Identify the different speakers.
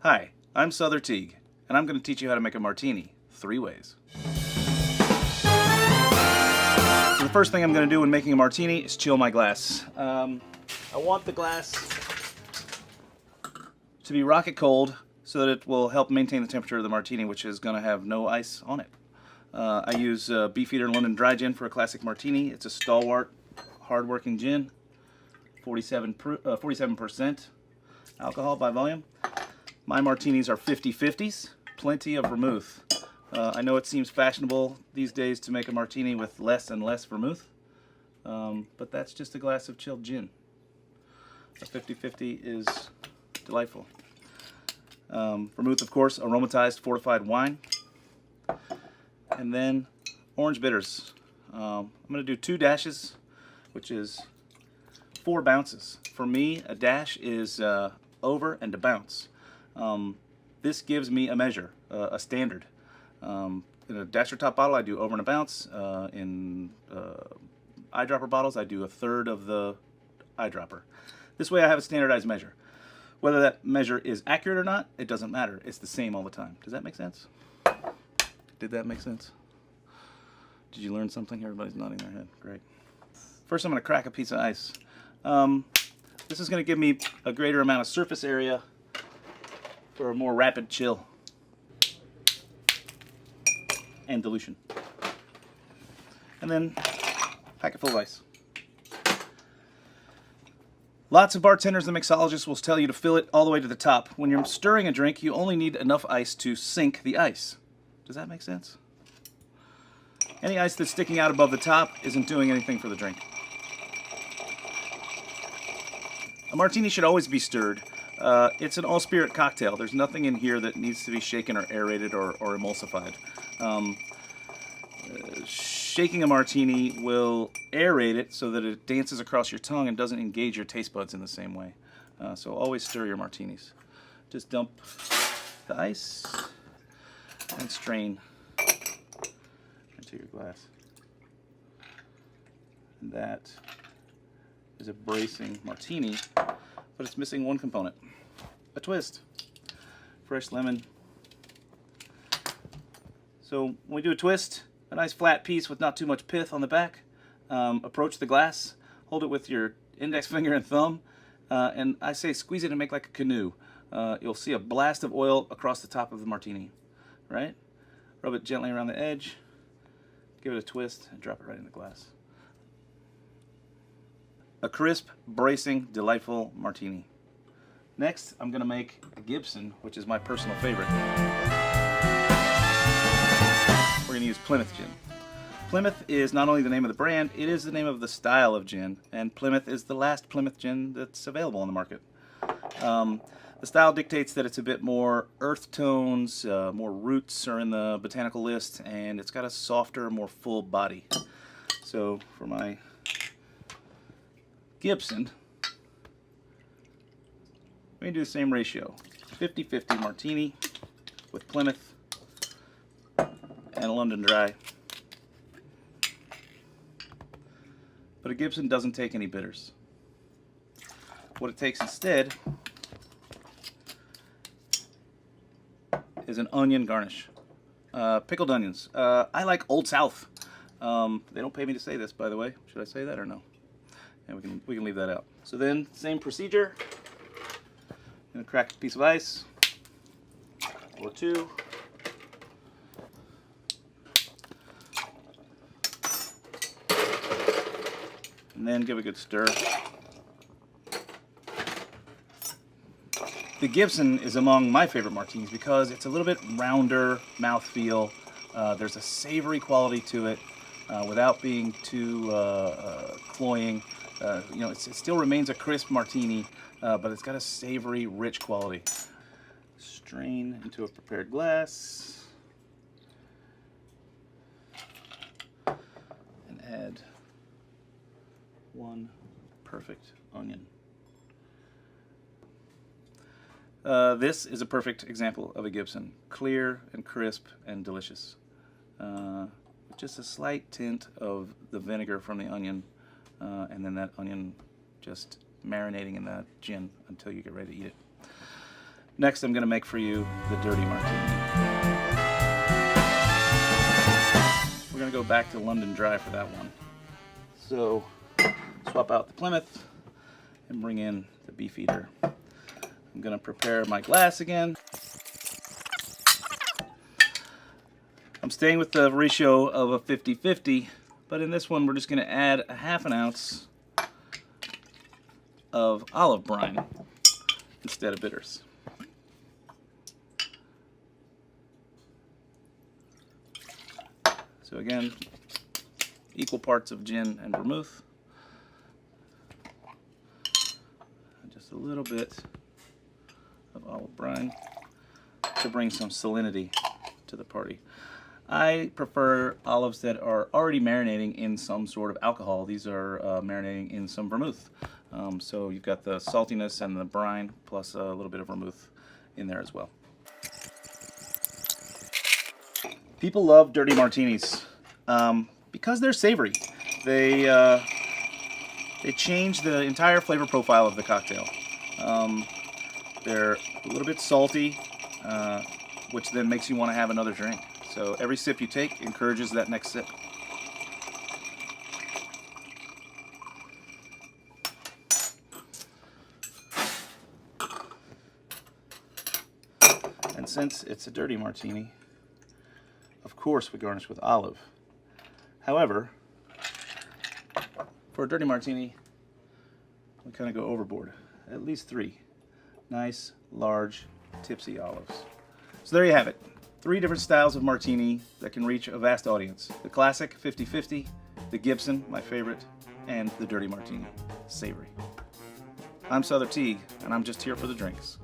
Speaker 1: Hi, I'm Souther Teague, and I'm going to teach you how to make a martini 3 ways. So the first thing I'm going to do when making a martini is chill my glass. I want the glass to be rocket cold so that it will help maintain the temperature of the martini, which is going to have no ice on it. I use Beefeater London Dry Gin for a classic martini. It's a stalwart, hard-working gin, 47% alcohol by volume. My martinis are 50-50s, plenty of vermouth. I know it seems fashionable these days to make a martini with less and less vermouth, but that's just a glass of chilled gin. A 50-50 is delightful. Vermouth, of course, aromatized fortified wine. And then orange bitters. I'm going to do 2 dashes, which is 4 bounces. For me, a dash is over and a bounce. This gives me a measure, a standard. In a dasher top bottle, I do over and a bounce. In eyedropper bottles, I do 1/3 of the eyedropper. This way I have a standardized measure. Whether that measure is accurate or not, it doesn't matter. It's the same all the time. Does that make sense? Did that make sense? Did you learn something? Everybody's nodding their head. Great. First, I'm going to crack a piece of ice. This is going to give me a greater amount of surface area for a more rapid chill and dilution. And then pack it full of ice. Lots of bartenders and mixologists will tell you to fill it all the way to the top. When you're stirring a drink, you only need enough ice to sink the ice. Does that make sense? Any ice that's sticking out above the top isn't doing anything for the drink. A martini should always be stirred. It's an all-spirit cocktail. There's nothing in here that needs to be shaken or aerated or emulsified. Shaking a martini will aerate it so that it dances across your tongue and doesn't engage your taste buds in the same way. So always stir your martinis. Just dump the ice and strain into your glass. And that is a bracing martini, but it's missing one component. A twist. Fresh lemon. So when we do a twist, a nice flat piece with not too much pith on the back. Approach the glass, hold it with your index finger and thumb, and I say squeeze it and make like a canoe. You'll see a blast of oil across the top of the martini, right? Rub it gently around the edge, give it a twist, and drop it right in the glass. A crisp, bracing, delightful martini. Next, I'm going to make a Gibson, which is my personal favorite. We're going to use Plymouth gin. Plymouth is not only the name of the brand, it is the name of the style of gin, and Plymouth is the last Plymouth gin that's available on the market. The style dictates that it's a bit more earth tones, more roots are in the botanical list, and it's got a softer, more full body. So for my Gibson, we're going to do the same ratio. 50-50 martini with Plymouth and a London Dry. But a Gibson doesn't take any bitters. What it takes instead is an onion garnish. Pickled onions. I like Old South. They don't pay me to say this, by the way. Should I say that or no? Yeah, we can leave that out. So then, same procedure. I'm going to crack a piece of ice, or 2. And then give a good stir. The Gibson is among my favorite martinis because it's a little bit rounder mouthfeel. There's a savory quality to it without being too cloying. It still remains a crisp martini, but it's got a savory, rich quality. Strain into a prepared glass and add 1 perfect onion. This is a perfect example of a Gibson. Clear and crisp and delicious. With just a slight tint of the vinegar from the onion, and then that onion just marinating in that gin until you get ready to eat it. Next, I'm going to make for you the dirty martini. We're going to go back to London Dry for that one. So, swap out the Plymouth and bring in the Beefeater. I'm going to prepare my glass again. I'm staying with the ratio of a 50-50, but in this one we're just going to add a ½ ounce of olive brine instead of bitters. So again, equal parts of gin and vermouth. And just a little bit of olive brine to bring some salinity to the party. I prefer olives that are already marinating in some sort of alcohol. These are marinating in some vermouth. So you've got the saltiness and the brine plus a little bit of vermouth in there as well. People love dirty martinis because they're savory. They change the entire flavor profile of the cocktail. They're a little bit salty, which then makes you want to have another drink. So every sip you take encourages that next sip. And since it's a dirty martini, of course we garnish with olive. However, for a dirty martini, we kind of go overboard. At least 3 nice, large, tipsy olives. So there you have it. 3 different styles of martini that can reach a vast audience. The classic 50-50, the Gibson, my favorite, and the dirty martini, savory. I'm Souther Teague, and I'm just here for the drinks.